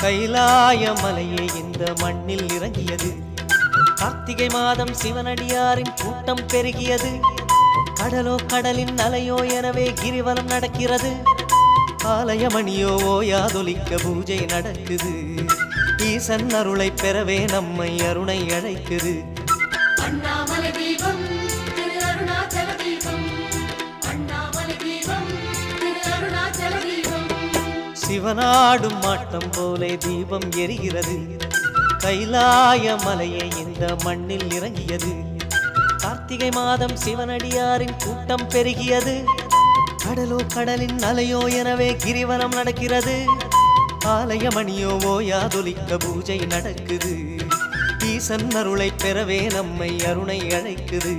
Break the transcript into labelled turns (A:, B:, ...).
A: கைலாய மலையே இந்த மண்ணில் இறங்கியது. கார்த்திகை மாதம் சிவனடியாரின் கூட்டம் பெருகியது. கடலோ கடலின் அலையோ எனவே கிரிவலம் நடக்கிறது. ஆலயமணியோ ஓயாதொலிக்க பூஜை நடக்குது. ஈசன் அருளை பெறவே நம்மை அருணை அழைக்குது.
B: அண்ணாமலை தீபம் திரு அருணாச்சல தீபம், அண்ணாமலை தீபம் திரு அருணாச்சல தீபம்.
A: சிவனாடும் மாட்டம் போலே தீபம் எரிகிறது. கைலாய மலையே இந்த மண்ணில் இறங்கியது. கார்த்திகை மாதம் சிவனடியாரின் கூட்டம் பெருகியது. கடலோ கடலின் அலையோ எனவே கிரிவலம் நடக்கிறது. ஆலயமணியோ ஓயாதொலிக்க பூஜை நடக்குது. ஈசன் அருளை பெறவே நம்மை அருணை அழைக்குது.